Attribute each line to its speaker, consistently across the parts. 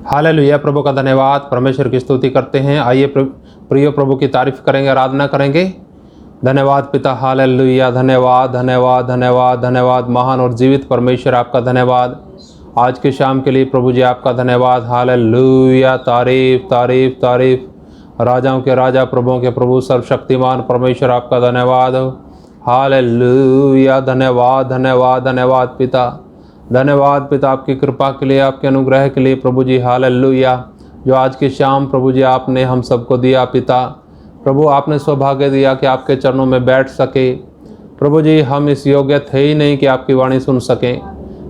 Speaker 1: Hallelujah. प्रभु का धन्यवाद, परमेश्वर की स्तुति करते हैं। आइए प्रिय प्रभु की तारीफ करेंगे, आराधना करेंगे। धन्यवाद पिता, हालेलुया। धन्यवाद धन्यवाद धन्यवाद धन्यवाद महान और जीवित परमेश्वर, आपका धन्यवाद आज की शाम के लिए प्रभु जी, आपका धन्यवाद। हालेलुया। तारीफ तारीफ तारीफ, राजाओं के राजा, प्रभुओं के प्रभु, सर्वशक्तिमान परमेश्वर, आपका धन्यवाद। हालेलुया। धन्यवाद धन्यवाद धन्यवाद पिता, धन्यवाद पिता आपकी कृपा के लिए, आपके अनुग्रह के लिए प्रभु जी। हालेलुया। जो आज की शाम प्रभु जी आपने हम सबको दिया पिता, प्रभु आपने सौभाग्य दिया कि आपके चरणों में बैठ सके। प्रभु जी हम इस योग्य थे ही नहीं कि आपकी वाणी सुन सकें।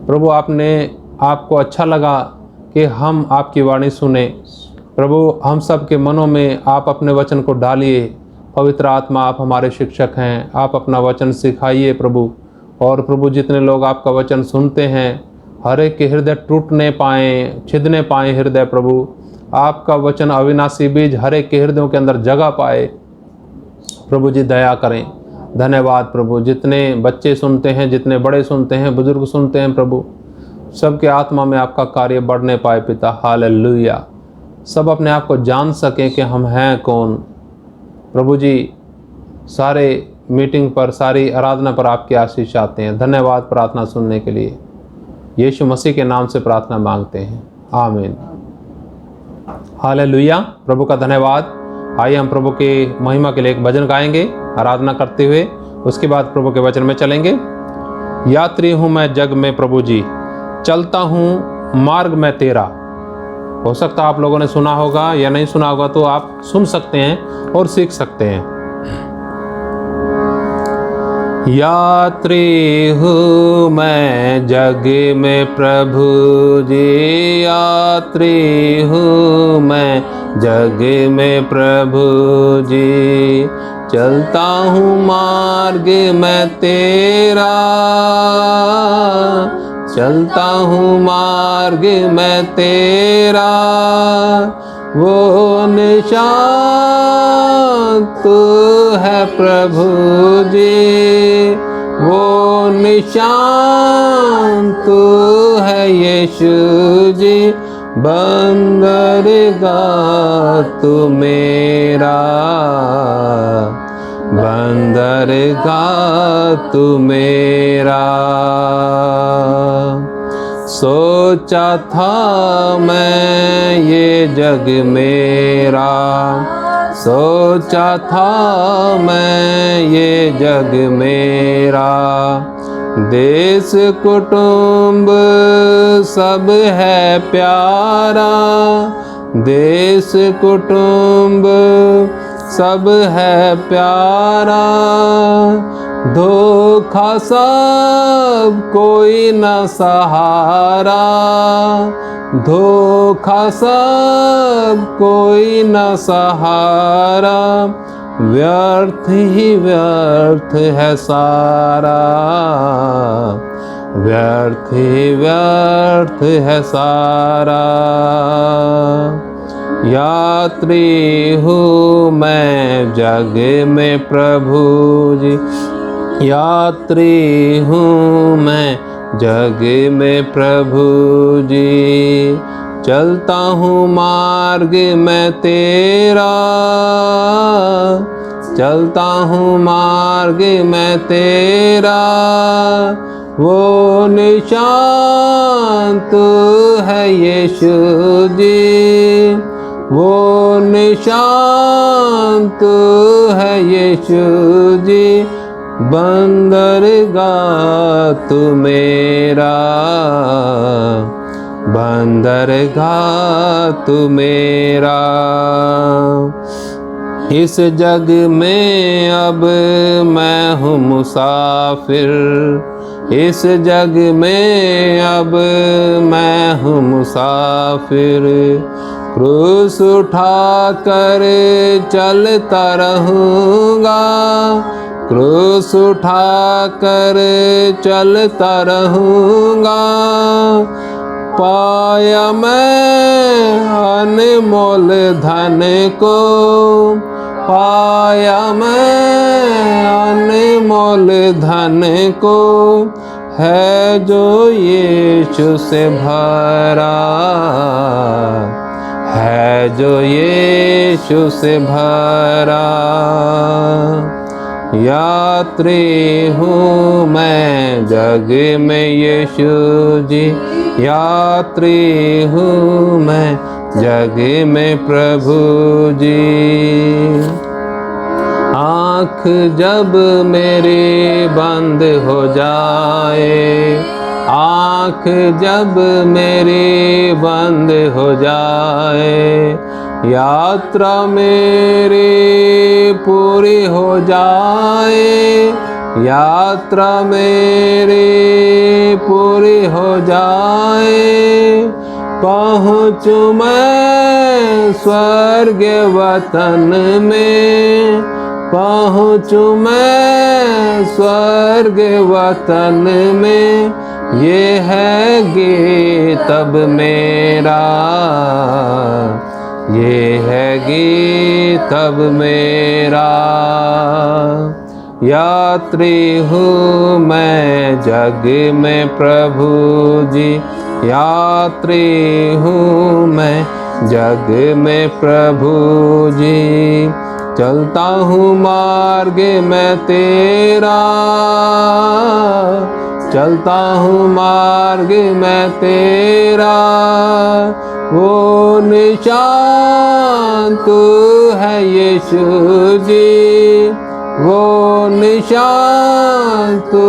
Speaker 1: प्रभु आपको अच्छा लगा कि हम आपकी वाणी सुने। प्रभु हम सब के मनों में आप अपने वचन को डालिए। पवित्र आत्मा आप हमारे शिक्षक हैं, आप अपना वचन सिखाइए प्रभु। और प्रभु जितने लोग आपका वचन सुनते हैं, हर एक के हृदय टूटने पाएँ, छिदने पाएँ हृदय प्रभु। आपका वचन अविनाशी बीज हर एक के हृदयों के अंदर जगह पाए। प्रभु जी दया करें। धन्यवाद प्रभु। जितने बच्चे सुनते हैं, जितने बड़े सुनते हैं, बुजुर्ग सुनते हैं प्रभु, सबके आत्मा में आपका कार्य बढ़ने पाए पिता। हालेलुया। सब अपने आप को जान सकें कि हम हैं कौन। प्रभु जी सारे मीटिंग पर, सारी आराधना पर आपकी आशीष आते हैं। धन्यवाद प्रार्थना सुनने के लिए। यीशु मसीह के नाम से प्रार्थना मांगते हैं, आमीन। हालेलुया। प्रभु का धन्यवाद। आइए हम प्रभु के महिमा के लिए एक भजन गाएंगे आराधना करते हुए, उसके बाद प्रभु के वचन में चलेंगे। यात्री हूँ मैं जग में प्रभु जी, चलता हूँ मार्ग में तेरा। हो सकता आप लोगों ने सुना होगा या नहीं सुना होगा, तो आप सुन सकते हैं और सीख सकते हैं। यात्री हूँ मैं जग में प्रभु जी, यात्री हूँ मैं जग में प्रभु जी, चलता हूँ मार्ग में तेरा, चलता हूँ मार्ग में तेरा। वो निशान तू है प्रभु जी, वो निशान तू है यीशु जी, बंदरगाह तू मेरा, बंदरगाह तू मेरा। सोचा था मैं ये जग मेरा, सोचा था मैं ये जग मेरा, देश कुटुंब सब है प्यारा, देश कुटुंब सब है प्यारा, धोखा सब कोई न सहारा, धोखा सब कोई न सहारा, व्यर्थ ही व्यर्थ है सारा, व्यर्थ ही व्यर्थ है सारा। यात्री हूँ मैं जग में प्रभु जी, यात्री हूँ मैं जग में प्रभु जी, चलता हूँ मार्ग में तेरा, चलता हूँ मार्ग में तेरा। वो निशान तू है यीशु जी, वो निशान तू है यीशु जी, बंदरगाह तू मेरा, बंदरगाह तू मेरा। इस जग में अब मैं हूँ मुसाफिर, इस जग में अब मैं हूँ मुसाफिर, क्रूस उठा कर चलता रहूँगा, क्रूस उठा कर चलता रहूँगा। पाया मैं अनमोल धन को, पाया मैं अनमोल धन को, है जो यीशु से भरा, है जो यीशु से भरा। यात्री हूँ मैं जग में यीशु जी, यात्री हूँ मैं जग में प्रभु जी। आँख जब मेरी बंद हो जाए, आँख जब मेरी बंद हो जाए, यात्रा मेरी पूरी हो जाए, यात्रा मेरी पूरी हो जाए, पहुँचूँ मैं स्वर्ग वतन में, पहुँचूँ मैं स्वर्ग वतन में, ये है गीत तब मेरा, ये है गीत तब मेरा। यात्री हूँ मैं जग में प्रभु जी, यात्री हूँ मैं जग में प्रभु जी। चलता हूँ मार्ग में तेरा, चलता हूँ मार्ग में तेरा, वो निशान तू है यीशु जी, वो निशान तू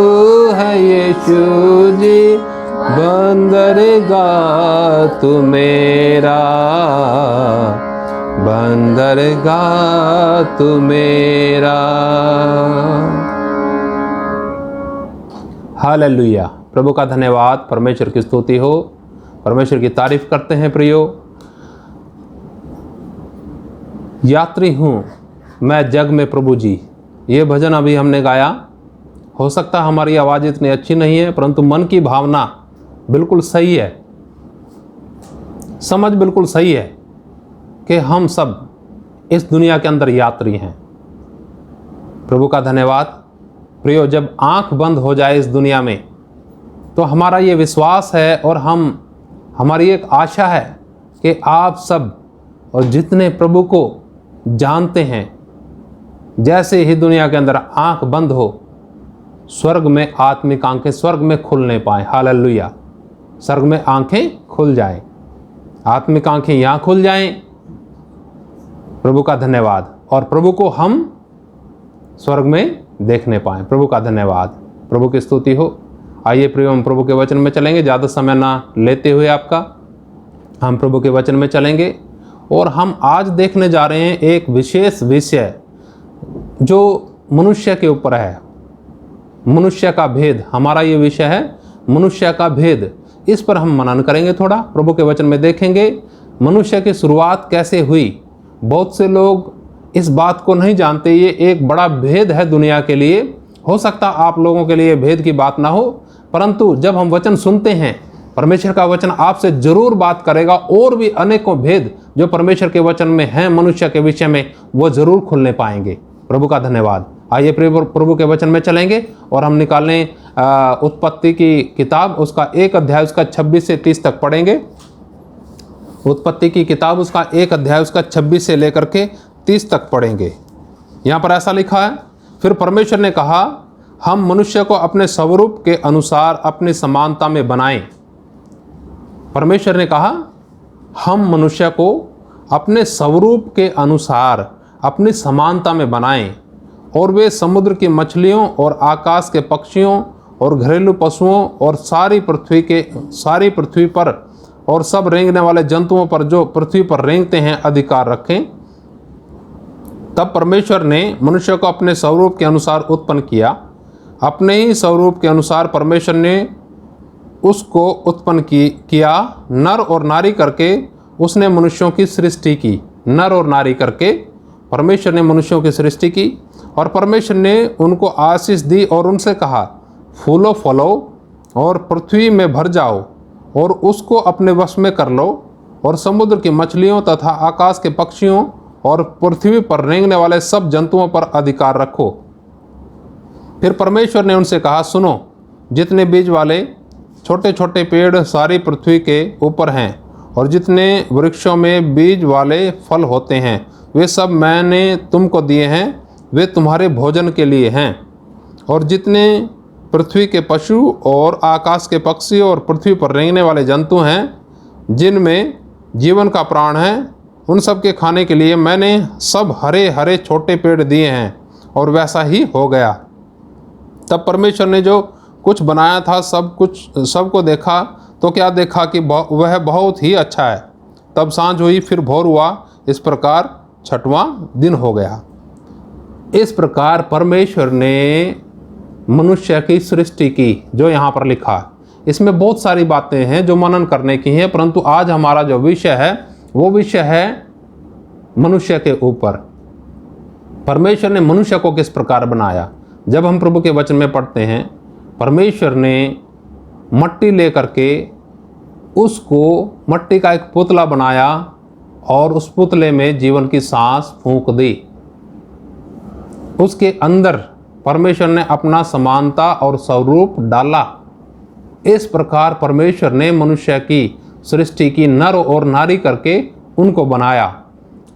Speaker 1: है यीशु जी, बंदरगाह तू मेरा, बंदरगाह तू मेरा। हालेलुया। प्रभु का धन्यवाद, परमेश्वर की स्तुति हो, परमेश्वर की तारीफ करते हैं प्रियो। यात्री हूँ मैं जग में प्रभु जी, ये भजन अभी हमने गाया। हो सकता हमारी आवाज़ इतनी अच्छी नहीं है, परंतु मन की भावना बिल्कुल सही है, समझ बिल्कुल सही है कि हम सब इस दुनिया के अंदर यात्री हैं। प्रभु का धन्यवाद प्रियो। जब आंख बंद हो जाए इस दुनिया में, तो हमारा ये विश्वास है और हमारी एक आशा है कि आप सब और जितने प्रभु को जानते हैं, जैसे ही दुनिया के अंदर आंख बंद हो, स्वर्ग में आत्मिक आंखें स्वर्ग में खुलने पाएँ। हालेलुया। स्वर्ग में आंखें खुल जाएं, आत्मिक आंखें यहाँ खुल जाएं। प्रभु का धन्यवाद। और प्रभु को हम स्वर्ग में देखने पाएं। प्रभु का धन्यवाद, प्रभु की स्तुति हो। आइए प्रियो, हम प्रभु के वचन में चलेंगे। ज़्यादा समय ना लेते हुए आपका, हम प्रभु के वचन में चलेंगे और हम आज देखने जा रहे हैं एक विशेष विषय जो मनुष्य के ऊपर है। मनुष्य का भेद, हमारा ये विषय है मनुष्य का भेद। इस पर हम मनन करेंगे, थोड़ा प्रभु के वचन में देखेंगे मनुष्य की शुरुआत कैसे हुई। बहुत से लोग इस बात को नहीं जानते, ये एक बड़ा भेद है दुनिया के लिए। हो सकता आप लोगों के लिए भेद की बात ना हो, परंतु जब हम वचन सुनते हैं, परमेश्वर का वचन आपसे जरूर बात करेगा। और भी अनेकों भेद जो परमेश्वर के वचन में हैं मनुष्य के विषय में, वो जरूर खुलने पाएंगे। प्रभु का धन्यवाद। आइए प्रभु के वचन में चलेंगे और हम निकालें उत्पत्ति की किताब, उसका 1 अध्याय उसका 26 से 30 तक पढ़ेंगे। उत्पत्ति की किताब उसका 1 अध्याय उसका 26 से लेकर के 30 तक पढ़ेंगे। यहाँ पर ऐसा लिखा है, फिर परमेश्वर ने कहा, हम मनुष्य को अपने स्वरूप के अनुसार अपनी समानता में बनाएं। परमेश्वर ने कहा हम मनुष्य को अपने स्वरूप के अनुसार अपनी समानता में बनाएं, और वे समुद्र की मछलियों और आकाश के पक्षियों और घरेलू पशुओं और सारी पृथ्वी पर और सब रेंगने वाले जंतुओं पर जो पृथ्वी पर रेंगते हैं अधिकार रखें। तब परमेश्वर ने मनुष्य को अपने स्वरूप के अनुसार उत्पन्न किया। अपने ही स्वरूप के अनुसार परमेश्वर ने उसको उत्पन्न किया, नर और नारी करके उसने मनुष्यों की सृष्टि की। नर और नारी करके परमेश्वर ने मनुष्यों की सृष्टि की। और परमेश्वर ने उनको आशीष दी और उनसे कहा, फूलो फलो और पृथ्वी में भर जाओ और उसको अपने वश में कर लो, और समुद्र की मछलियों तथा आकाश के पक्षियों और पृथ्वी पर रेंगने वाले सब जंतुओं पर अधिकार रखो। फिर परमेश्वर ने उनसे कहा, सुनो, जितने बीज वाले छोटे छोटे पेड़ सारी पृथ्वी के ऊपर हैं और जितने वृक्षों में बीज वाले फल होते हैं, वे सब मैंने तुमको दिए हैं, वे तुम्हारे भोजन के लिए हैं। और जितने पृथ्वी के पशु और आकाश के पक्षी और पृथ्वी पर रेंगने वाले जंतु हैं, जिनमें जीवन का प्राण है, उन सब के खाने के लिए मैंने सब हरे हरे छोटे पेड़ दिए हैं। और वैसा ही हो गया। तब परमेश्वर ने जो कुछ बनाया था सबको देखा, तो क्या देखा कि वह बहुत ही अच्छा है। तब सांझ हुई, फिर भोर हुआ, इस प्रकार 6वां दिन हो गया। इस प्रकार परमेश्वर ने मनुष्य की सृष्टि की, जो यहाँ पर लिखा है। इसमें बहुत सारी बातें हैं जो मनन करने की हैं, परंतु आज हमारा जो विषय है वो विषय है मनुष्य के ऊपर। परमेश्वर ने मनुष्य को किस प्रकार बनाया। जब हम प्रभु के वचन में पढ़ते हैं, परमेश्वर ने मट्टी लेकर के उसको मट्टी का एक पुतला बनाया और उस पुतले में जीवन की सांस फूंक दी। उसके अंदर परमेश्वर ने अपना समानता और स्वरूप डाला। इस प्रकार परमेश्वर ने मनुष्य की सृष्टि की, नर और नारी करके उनको बनाया।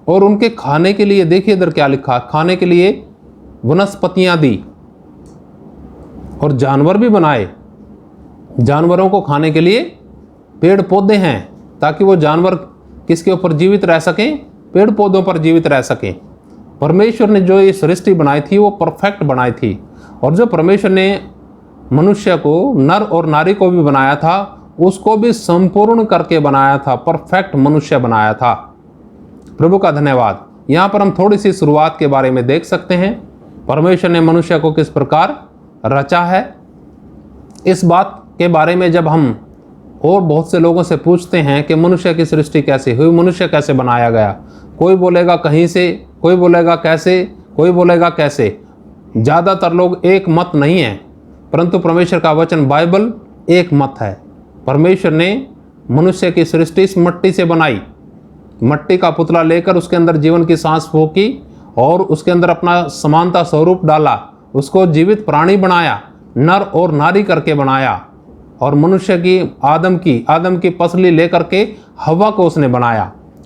Speaker 1: और उनके खाने के लिए देखिए इधर क्या लिखा, खाने के लिए वनस्पतियां दी और जानवर भी बनाए। जानवरों को खाने के लिए पेड़ पौधे हैं, ताकि वो जानवर किसके ऊपर जीवित रह सकें, पेड़ पौधों पर जीवित रह सकें। परमेश्वर ने जो ये सृष्टि बनाई थी वो परफेक्ट बनाई थी। और जो परमेश्वर ने मनुष्य को, नर और नारी को भी बनाया था, उसको भी संपूर्ण करके बनाया था, परफेक्ट मनुष्य बनाया था। प्रभु का धन्यवाद। यहाँ पर हम थोड़ी सी शुरुआत के बारे में देख सकते हैं, परमेश्वर ने मनुष्य को किस प्रकार रचा है। इस बात के बारे में जब हम और बहुत से लोगों से पूछते हैं कि मनुष्य की सृष्टि कैसे हुई, मनुष्य कैसे बनाया गया, कोई बोलेगा कहीं से, कोई बोलेगा कैसे, कोई बोलेगा कैसे। ज़्यादातर लोग एक मत नहीं है, परंतु परमेश्वर का वचन बाइबल एक मत है। परमेश्वर ने मनुष्य की सृष्टि इस मट्टी से बनाई। मट्टी का पुतला लेकर उसके अंदर जीवन की सांस फूंकी और उसके अंदर अपना समानता स्वरूप डाला। उसको जीवित प्राणी बनाया, नर और नारी करके बनाया। और मनुष्य की आदम की पसली लेकर के हवा को उसने बनाया।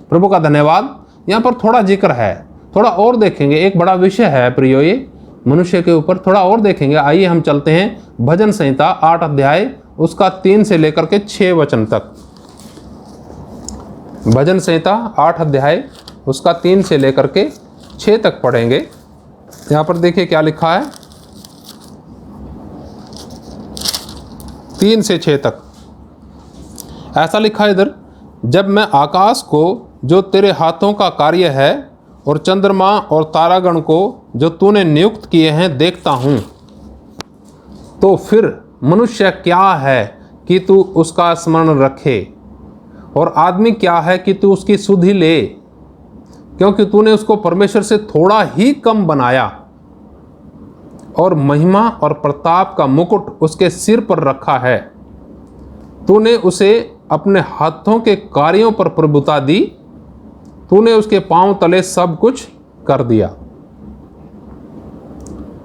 Speaker 1: प्रभु का धन्यवाद। यहाँ पर थोड़ा जिक्र है, थोड़ा और देखेंगे, एक बड़ा विषय है प्रियो ये मनुष्य के ऊपर, थोड़ा और देखेंगे। आइए हम चलते हैं भजन संहिता 8 अध्याय उसका 3 से लेकर के 6 वचन तक। भजन संहिता 8 अध्याय उसका 3 से लेकर के 6 तक पढ़ेंगे। यहाँ पर देखिए क्या लिखा है, 3 से 6 तक ऐसा लिखा है इधर, जब मैं आकाश को जो तेरे हाथों का कार्य है और चंद्रमा और तारागण को जो तूने नियुक्त किए हैं देखता हूँ, तो फिर मनुष्य क्या है कि तू उसका स्मरण रखे, और आदमी क्या है कि तू उसकी सुधि ले, क्योंकि तूने उसको परमेश्वर से थोड़ा ही कम बनाया और महिमा और प्रताप का मुकुट उसके सिर पर रखा है। तूने उसे अपने हाथों के कार्यों पर प्रभुता दी, तूने उसके पांव तले सब कुछ कर दिया।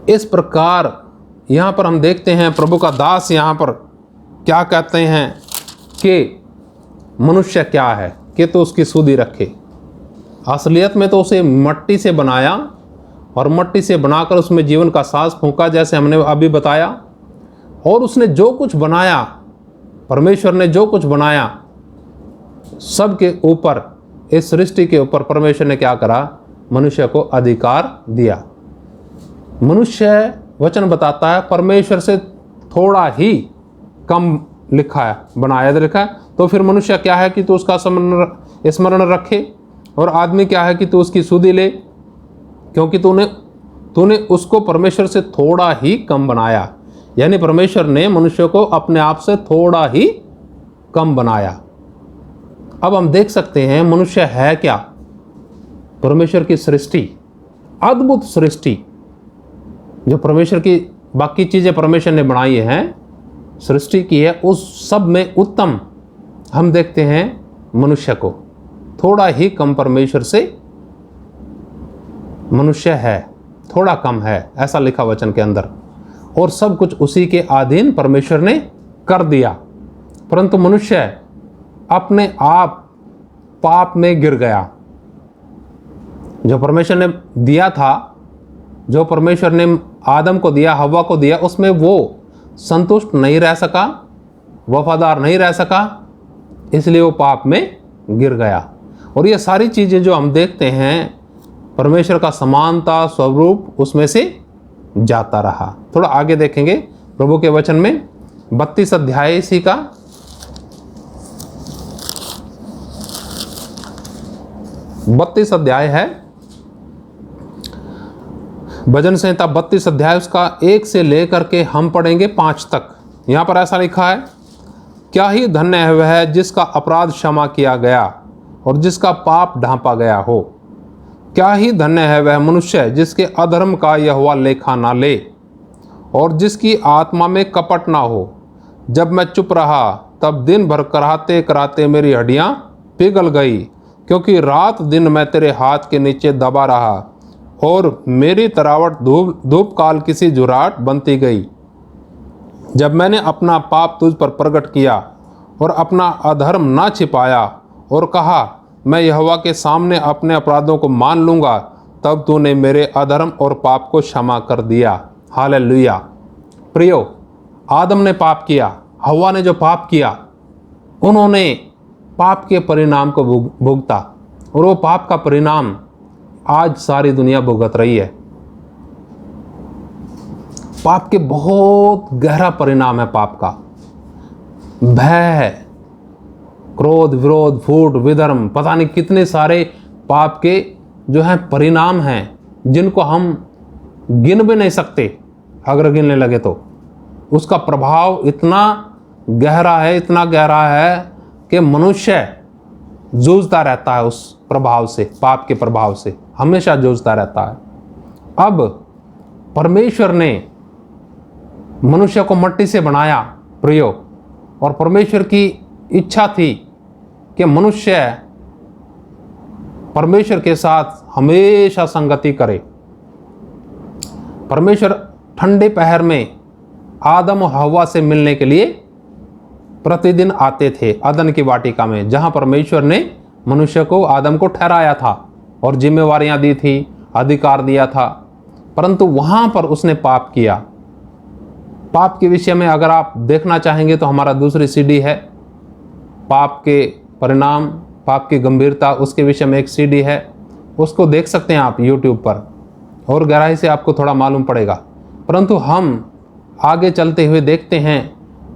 Speaker 1: इस प्रकार यहाँ पर हम देखते हैं प्रभु का दास यहाँ पर क्या कहते हैं कि मनुष्य क्या है कि तो उसकी सुधि रखे। असलियत में तो उसे मट्टी से बनाया और मट्टी से बनाकर उसमें जीवन का सांस फूंका, जैसे हमने अभी बताया। और उसने जो कुछ बनाया, परमेश्वर ने जो कुछ बनाया, सब के ऊपर, इस सृष्टि के ऊपर परमेश्वर ने क्या करा, मनुष्य को अधिकार दिया। मनुष्य, वचन बताता है, परमेश्वर से थोड़ा ही कम लिखा है, बनाया लिखा है। तो फिर मनुष्य क्या है कि तू उसका स्मरण रखे, और आदमी क्या है कि तू उसकी सुधि ले, क्योंकि तूने उसको परमेश्वर से थोड़ा ही कम बनाया। यानी परमेश्वर ने मनुष्य को अपने आप से थोड़ा ही कम बनाया। अब हम देख सकते हैं मनुष्य है क्या। परमेश्वर की सृष्टि, अद्भुत सृष्टि, जो परमेश्वर की बाकी चीज़ें परमेश्वर ने बनाई हैं, सृष्टि की है, उस सब में उत्तम हम देखते हैं मनुष्य को। थोड़ा ही कम परमेश्वर से मनुष्य है, थोड़ा कम है, ऐसा लिखा वचन के अंदर। और सब कुछ उसी के अधीन परमेश्वर ने कर दिया, परंतु मनुष्य अपने आप पाप में गिर गया। जो परमेश्वर ने दिया था, जो परमेश्वर ने आदम को दिया, हव्वा को दिया, उसमें वो संतुष्ट नहीं रह सका, वफादार नहीं रह सका, इसलिए वो पाप में गिर गया। और ये सारी चीज़ें जो हम देखते हैं, परमेश्वर का समानता स्वरूप उसमें से जाता रहा। थोड़ा आगे देखेंगे प्रभु के वचन में 32 अध्याय इसी का 32 अध्याय है, भजन संहिता 32 अध्याय उसका 1 से लेकर के हम पढ़ेंगे 5 तक। यहाँ पर ऐसा लिखा है, क्या ही धन्य है वह जिसका अपराध क्षमा किया गया और जिसका पाप ढांपा गया हो। क्या ही धन्य है वह मनुष्य जिसके अधर्म का यहोवा लेखा ना ले और जिसकी आत्मा में कपट ना हो। जब मैं चुप रहा तब दिन भर कराते कराते मेरी हड्डियां पिघल गई, क्योंकि रात दिन मैं तेरे हाथ के नीचे दबा रहा और मेरी तरावट धूप काल किसी झुराट बनती गई। जब मैंने अपना पाप तुझ पर प्रकट किया और अपना अधर्म ना छिपाया और कहा मैं यहोवा के सामने अपने अपराधों को मान लूँगा, तब तूने मेरे अधर्म और पाप को क्षमा कर दिया। हालेलुया। प्रियो, आदम ने पाप किया, हव्वा ने जो पाप किया, उन्होंने पाप के परिणाम को भुगता और वो पाप का परिणाम आज सारी दुनिया भुगत रही है। पाप के बहुत गहरा परिणाम है पाप का। भय, क्रोध, विरोध, फूट, विधर्म, पता नहीं कितने सारे पाप के जो हैं परिणाम हैं, जिनको हम गिन भी नहीं सकते। अगर गिनने लगे तो उसका प्रभाव इतना गहरा है, इतना गहरा है कि मनुष्य जूझता रहता है उस प्रभाव से, पाप के प्रभाव से हमेशा जूझता रहता है। अब परमेश्वर ने मनुष्य को मिट्टी से बनाया प्रियो, और परमेश्वर की इच्छा थी कि मनुष्य परमेश्वर के साथ हमेशा संगति करे। परमेश्वर ठंडे पहर में आदम और हव्वा से मिलने के लिए प्रतिदिन आते थे अदन की वाटिका में, जहां परमेश्वर ने मनुष्य को, आदम को ठहराया था और जिम्मेवारियां दी थी, अधिकार दिया था, परंतु वहां पर उसने पाप किया। पाप के विषय में अगर आप देखना चाहेंगे तो हमारा दूसरी सीडी है, पाप के परिणाम, पाप की गंभीरता, उसके विषय में एक सीडी है, उसको देख सकते हैं आप YouTube पर, और गहराई से आपको थोड़ा मालूम पड़ेगा। परंतु हम आगे चलते हुए देखते हैं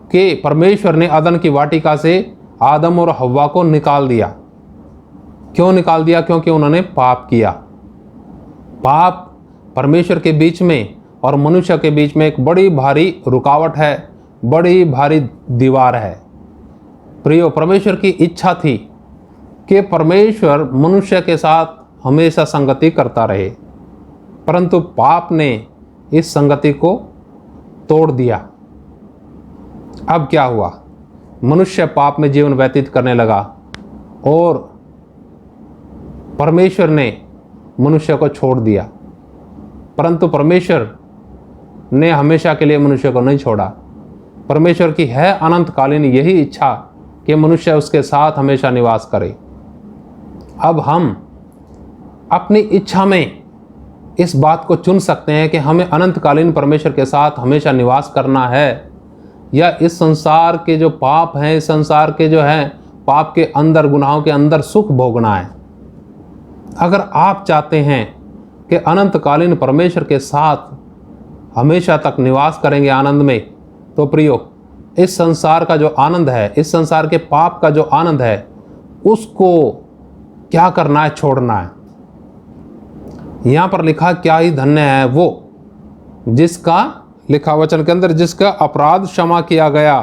Speaker 1: कि परमेश्वर ने अदन की वाटिका से आदम और हव्वा को निकाल दिया। क्यों निकाल दिया? क्योंकि उन्होंने पाप किया। पाप परमेश्वर के बीच में और मनुष्य के बीच में एक बड़ी भारी रुकावट है, बड़ी भारी दीवार है। प्रियो, परमेश्वर की इच्छा थी कि परमेश्वर मनुष्य के साथ हमेशा संगति करता रहे, परंतु पाप ने इस संगति को तोड़ दिया। अब क्या हुआ? मनुष्य पाप में जीवन व्यतीत करने लगा और परमेश्वर ने मनुष्य को छोड़ दिया, परंतु परमेश्वर ने हमेशा के लिए मनुष्य को नहीं छोड़ा। परमेश्वर की है अनंतकालीन यही इच्छा कि मनुष्य उसके साथ हमेशा निवास करे। अब हम अपनी इच्छा में इस बात को चुन सकते हैं कि हमें अनंतकालीन परमेश्वर के साथ हमेशा निवास करना है, या इस संसार के जो पाप हैं, इस संसार के जो हैं पाप के अंदर, गुनाहों के अंदर सुख भोगना है। अगर आप चाहते हैं कि अनंतकालीन परमेश्वर के साथ हमेशा तक निवास करेंगे आनंद में, तो प्रियो, इस संसार का जो आनंद है, इस संसार के पाप का जो आनंद है, उसको क्या करना है? छोड़ना है। यहां पर लिखा, क्या ही धन्य है वो जिसका, लिखा वचन के अंदर, जिसका अपराध क्षमा किया गया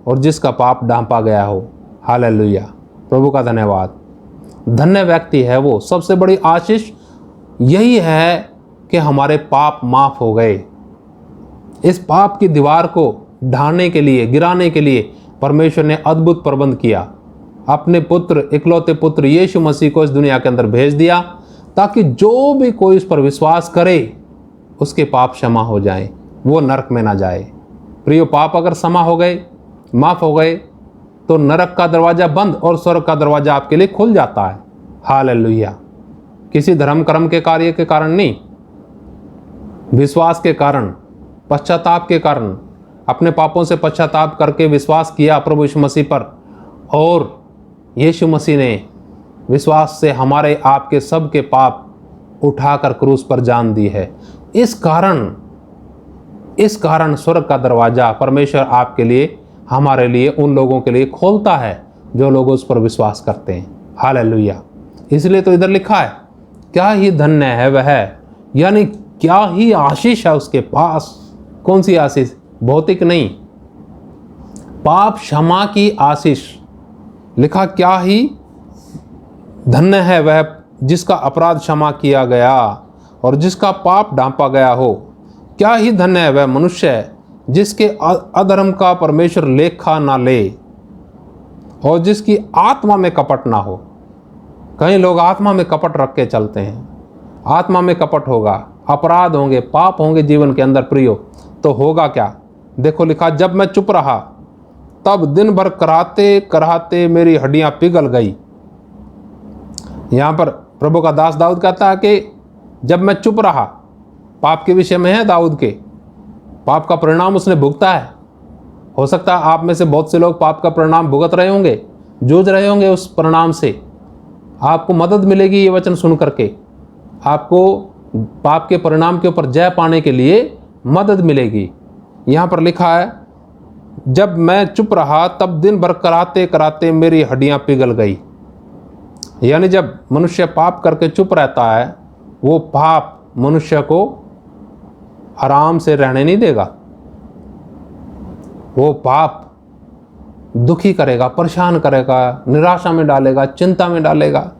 Speaker 1: और जिसका पाप ढांपा गया हो। हालेलुया, प्रभु का धन्यवाद। धन्य व्यक्ति है वो। सबसे बड़ी आशीष यही है कि हमारे पाप माफ हो गए। इस पाप की दीवार को ढाने के लिए, गिराने के लिए परमेश्वर ने अद्भुत प्रबंध किया। अपने पुत्र, इकलौते पुत्र यीशु मसीह को इस दुनिया के अंदर भेज दिया, ताकि जो भी कोई उस पर विश्वास करे उसके पाप क्षमा हो जाएं, वो नरक में ना जाए। प्रियो, पाप अगर क्षमा हो गए, माफ़ हो गए, तो नरक का दरवाज़ा बंद और स्वर्ग का दरवाज़ा आपके लिए खुल जाता है। हालेलुया। किसी धर्म कर्म के कार्य के कारण नहीं, विश्वास के कारण, पश्चाताप के कारण, अपने पापों से पश्चाताप करके विश्वास किया प्रभु यीशु मसीह पर, और यीशु मसीह ने विश्वास से हमारे आपके सब के पाप उठाकर क्रूस पर जान दी है। इस कारण स्वर्ग का दरवाज़ा परमेश्वर आपके लिए, हमारे लिए, उन लोगों के लिए खोलता है जो लोग उस पर विश्वास करते हैं। हालेलुया। इसलिए तो इधर लिखा है, क्या ही धन्य है वह, यानी क्या ही आशीष है उसके पास। कौन सी आशीष? भौतिक नहीं, पाप क्षमा की आशीष। लिखा, क्या ही धन्य है वह जिसका अपराध क्षमा किया गया और जिसका पाप ढांपा गया हो। क्या ही धन्य है वह मनुष्य जिसके अधर्म का परमेश्वर लेखा ना ले और जिसकी आत्मा में कपट ना हो। कई लोग आत्मा में कपट रख के चलते हैं। आत्मा में कपट होगा, अपराध होंगे, पाप होंगे जीवन के अंदर प्रियो, तो होगा क्या? देखो लिखा, जब मैं चुप रहा तब दिन भर कराहते कराहते मेरी हड्डियां पिघल गई। यहां पर प्रभु का दास दाऊद कहता है कि जब मैं चुप रहा, पाप के विषय में है दाऊद के, पाप का परिणाम उसने भुगता है। हो सकता है आप में से बहुत से लोग पाप का परिणाम भुगत रहे होंगे, जूझ रहे होंगे उस परिणाम से। आपको मदद मिलेगी ये वचन सुन करके, आपको पाप के परिणाम के ऊपर जय पाने के लिए मदद मिलेगी। यहाँ पर लिखा है, जब मैं चुप रहा तब दिन भर कराते कराते मेरी हड्डियां पिघल गई। यानी जब मनुष्य पाप करके चुप रहता है, वो पाप मनुष्य को आराम से रहने नहीं देगा। वो पाप दुखी करेगा, परेशान करेगा, निराशा में डालेगा, चिंता में डालेगा।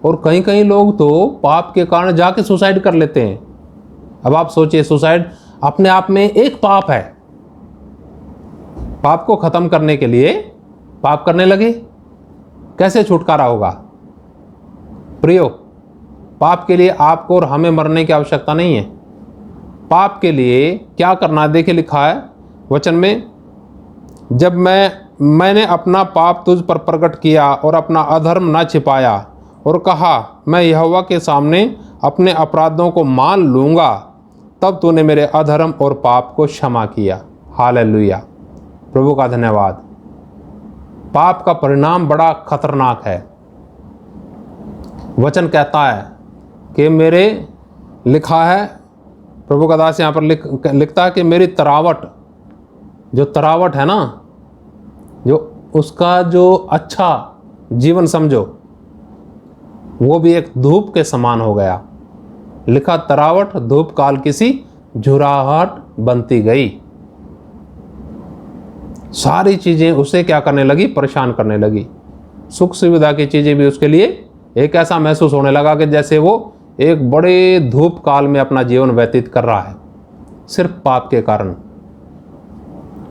Speaker 1: और कई कई लोग तो पाप के कारण जाके सुसाइड कर लेते हैं। अब आप सोचिए, सुसाइड अपने आप में एक पाप है। पाप को खत्म करने के लिए पाप करने लगे, कैसे छुटकारा होगा? प्रियो, पाप के लिए आपको और हमें मरने की आवश्यकता नहीं है। पाप के लिए क्या करना है? देखिए लिखा है वचन में, जब मैंने अपना पाप तुझ पर प्रकट किया और अपना अधर्म न छिपाया और कहा मैं यहोवा के सामने अपने अपराधों को मान लूँगा, तब तूने मेरे अधर्म और पाप को क्षमा किया। हालेलुया, प्रभु का धन्यवाद। पाप का परिणाम बड़ा खतरनाक है। वचन कहता है कि मेरे, लिखा है प्रभु का दास यहाँ पर लिखता है कि मेरी तरावट, जो तरावट है ना, जो उसका जो अच्छा जीवन समझो, वो भी एक धूप के समान हो गया। लिखा, तरावट धूप काल किसी झुराहट बनती गई। सारी चीजें उसे क्या करने लगी? परेशान करने लगी। सुख सुविधा की चीजें भी उसके लिए एक ऐसा महसूस होने लगा कि जैसे वो एक बड़े धूप काल में अपना जीवन व्यतीत कर रहा है, सिर्फ पाप के कारण।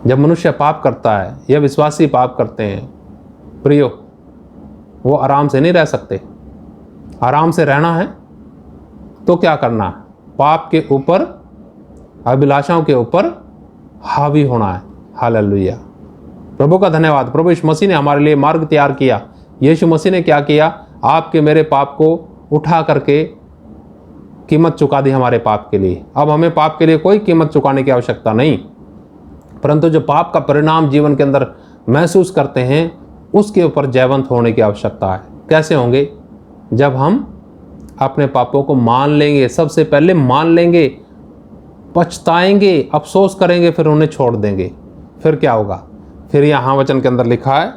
Speaker 1: जब मनुष्य पाप करता है या विश्वासी पाप करते हैं प्रियो, वो आराम से नहीं रह सकते। आराम से रहना है तो क्या करना है? पाप के ऊपर, अभिलाषाओं के ऊपर हावी होना है। हालेलुया, प्रभु का धन्यवाद। प्रभु यीशु मसीह ने हमारे लिए मार्ग तैयार किया। यीशु मसीह ने क्या किया? आपके मेरे पाप को उठा करके कीमत चुका दी हमारे पाप के लिए। अब हमें पाप के लिए कोई कीमत चुकाने की आवश्यकता नहीं, परंतु जो पाप का परिणाम जीवन के अंदर महसूस करते हैं, उसके ऊपर जयवंत होने की आवश्यकता है। कैसे होंगे? जब हम अपने पापों को मान लेंगे, सबसे पहले मान लेंगे, पछताएंगे, अफसोस करेंगे, फिर उन्हें छोड़ देंगे। फिर क्या होगा? फिर यहाँ वचन के अंदर लिखा है,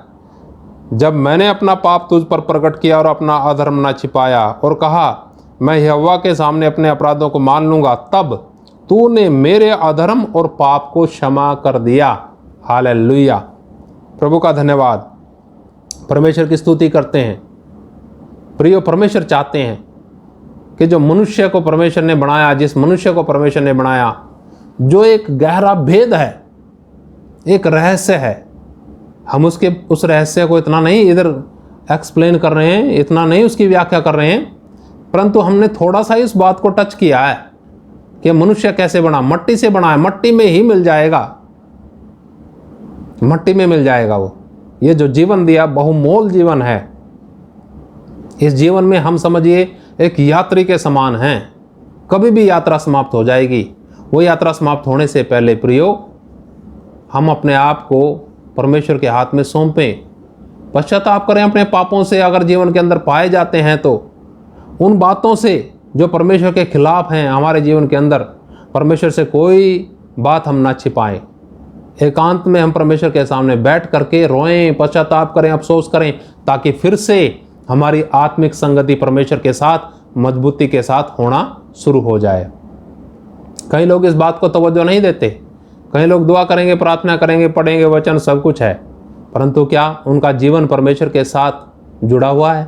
Speaker 1: जब मैंने अपना पाप तुझ पर प्रकट किया और अपना अधर्म न छिपाया और कहा मैं यहोवा के सामने अपने अपराधों को मान लूँगा, तब तूने मेरे अधर्म और पाप को क्षमा कर दिया। हालेलुया, प्रभु का धन्यवाद। परमेश्वर की स्तुति करते हैं प्रियो। परमेश्वर चाहते हैं कि जो मनुष्य को परमेश्वर ने बनाया, जिस मनुष्य को परमेश्वर ने बनाया, जो एक गहरा भेद है, एक रहस्य है, हम उस रहस्य को इतना नहीं इधर एक्सप्लेन कर रहे हैं, इतना नहीं उसकी व्याख्या कर रहे हैं, परंतु हमने थोड़ा सा इस बात को टच किया है कि मनुष्य कैसे बना, मट्टी से बना है, मट्टी में ही मिल जाएगा, मट्टी में मिल जाएगा वो। ये जो जीवन दिया बहुमोल जीवन है। इस जीवन में हम समझिए एक यात्री के समान हैं, कभी भी यात्रा समाप्त हो जाएगी। वो यात्रा समाप्त होने से पहले प्रियो, हम अपने आप को परमेश्वर के हाथ में सौंपें, पश्चाताप करें अपने पापों से। अगर जीवन के अंदर पाए जाते हैं तो उन बातों से जो परमेश्वर के खिलाफ हैं हमारे जीवन के अंदर, परमेश्वर से कोई बात हम ना छिपाएं। एकांत में हम परमेश्वर के सामने बैठ करके रोएं, पश्चाताप करें, अफसोस करें, ताकि फिर से हमारी आत्मिक संगति परमेश्वर के साथ मजबूती के साथ होना शुरू हो जाए। कई लोग इस बात को तवज्जो नहीं देते। कई लोग दुआ करेंगे, प्रार्थना करेंगे, पढ़ेंगे वचन, सब कुछ है, परंतु क्या उनका जीवन परमेश्वर के साथ जुड़ा हुआ है?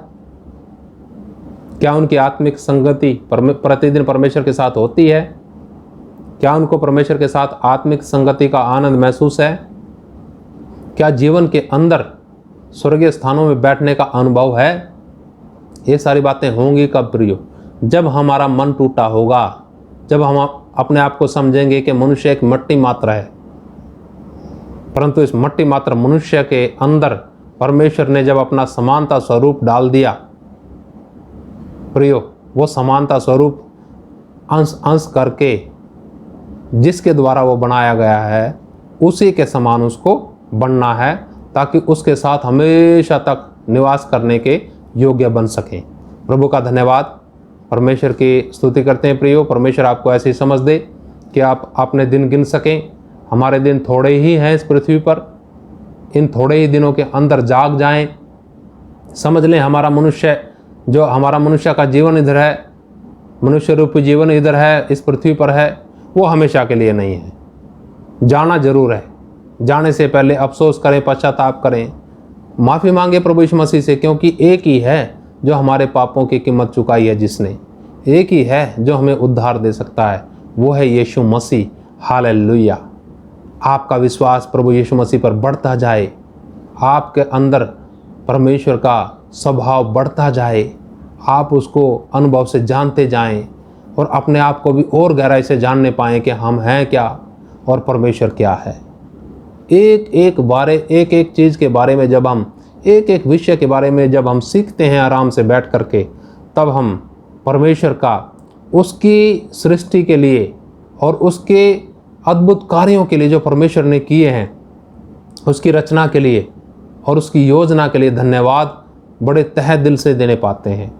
Speaker 1: क्या उनकी आत्मिक संगति प्रतिदिन परमेश्वर के साथ होती है? क्या उनको परमेश्वर के साथ आत्मिक संगति का आनंद महसूस है? क्या जीवन के अंदर स्वर्गीय स्थानों में बैठने का अनुभव है? ये सारी बातें होंगी कब प्रियो? जब हमारा मन टूटा होगा, जब हम अपने आप को समझेंगे कि मनुष्य एक मट्टी मात्र है, परंतु इस मट्टी मात्र मनुष्य के अंदर परमेश्वर ने जब अपना समानता स्वरूप डाल दिया प्रियो, वो समानता स्वरूप अंश अंश करके जिसके द्वारा वो बनाया गया है उसी के समान उसको बनना है, ताकि उसके साथ हमेशा तक निवास करने के योग्य बन सकें। प्रभु का धन्यवाद, परमेश्वर की स्तुति करते हैं प्रियो। परमेश्वर आपको ऐसी समझ दे कि आप अपने दिन गिन सकें। हमारे दिन थोड़े ही हैं इस पृथ्वी पर, इन थोड़े ही दिनों के अंदर जाग जाएं, समझ लें हमारा मनुष्य का जीवन इधर है, मनुष्य रूपी जीवन इधर है, इस पृथ्वी पर है, वो हमेशा के लिए नहीं है। जाना जरूर है, जाने से पहले अफसोस करें, पश्चाताप करें, माफ़ी मांगे प्रभु यीशु मसीह से, क्योंकि एक ही है जो हमारे पापों की कीमत चुकाई है, जिसने एक ही है जो हमें उद्धार दे सकता है, वो है यीशु मसीह। हालेलुया। आपका विश्वास प्रभु यीशु मसीह पर बढ़ता जाए, आपके अंदर परमेश्वर का स्वभाव बढ़ता जाए, आप उसको अनुभव से जानते जाएं और अपने आप को भी और गहराई से जानने पाएं कि हम हैं क्या और परमेश्वर क्या है। एक एक चीज़ के बारे में जब हम, एक एक विषय के बारे में जब हम सीखते हैं आराम से बैठ करके, तब हम परमेश्वर का, उसकी सृष्टि के लिए और उसके अद्भुत कार्यों के लिए जो परमेश्वर ने किए हैं, उसकी रचना के लिए और उसकी योजना के लिए धन्यवाद बड़े तहे दिल से देने पाते हैं।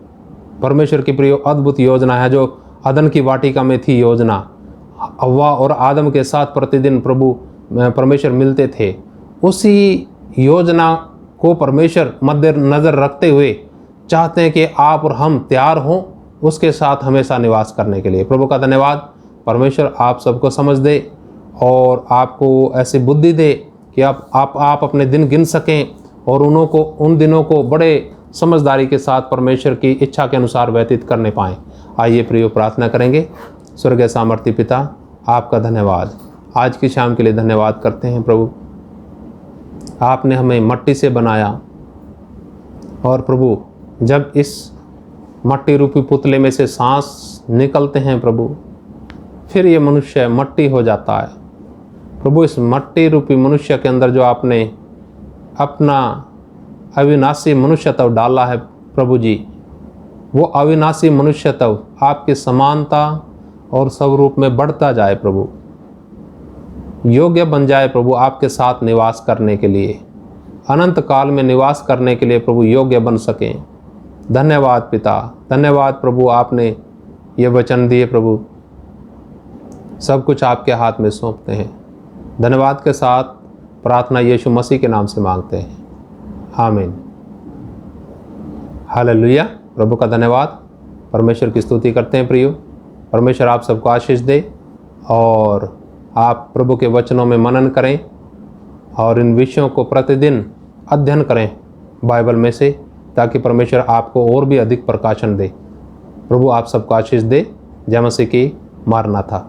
Speaker 1: परमेश्वर की प्रिय अद्भुत योजना है जो अदन की वाटिका में थी योजना, हव्वा और आदम के साथ प्रतिदिन परमेश्वर मिलते थे। उसी योजना को परमेश्वर मद्देनजर रखते हुए चाहते हैं कि आप और हम तैयार हों उसके साथ हमेशा निवास करने के लिए। प्रभु का धन्यवाद। परमेश्वर आप सबको समझ दे और आपको ऐसी बुद्धि दे कि आप अपने दिन गिन सकें और उन दिनों को बड़े समझदारी के साथ परमेश्वर की इच्छा के अनुसार व्यतीत करने पाएँ। आइए प्रियो प्रार्थना करेंगे। स्वर्गीय सामर्थी पिता, आपका धन्यवाद, आज की शाम के लिए धन्यवाद करते हैं प्रभु। आपने हमें मट्टी से बनाया और प्रभु जब इस मट्टी रूपी पुतले में से सांस निकलते हैं प्रभु, फिर ये मनुष्य मट्टी हो जाता है। प्रभु इस मट्टी रूपी मनुष्य के अंदर जो आपने अपना अविनाशी मनुष्यत्व डाला है प्रभु जी, वो अविनाशी मनुष्यत्व आपकी समानता और स्वरूप में बढ़ता जाए प्रभु, योग्य बन जाए प्रभु आपके साथ निवास करने के लिए, अनंत काल में निवास करने के लिए प्रभु योग्य बन सकें। धन्यवाद पिता, धन्यवाद प्रभु, आपने ये वचन दिए प्रभु, सब कुछ आपके हाथ में सौंपते हैं। धन्यवाद के साथ प्रार्थना यीशु मसीह के नाम से मांगते हैं, आमीन। हालेलुया। प्रभु का धन्यवाद। परमेश्वर की स्तुति करते हैं प्रियो। परमेश्वर आप सबको आशीष दे और आप प्रभु के वचनों में मनन करें और इन विषयों को प्रतिदिन अध्ययन करें बाइबल में से, ताकि परमेश्वर आपको और भी अधिक प्रकाशन दे। प्रभु आप सबको आशीष दे। जय मसीह की। मारनाथा।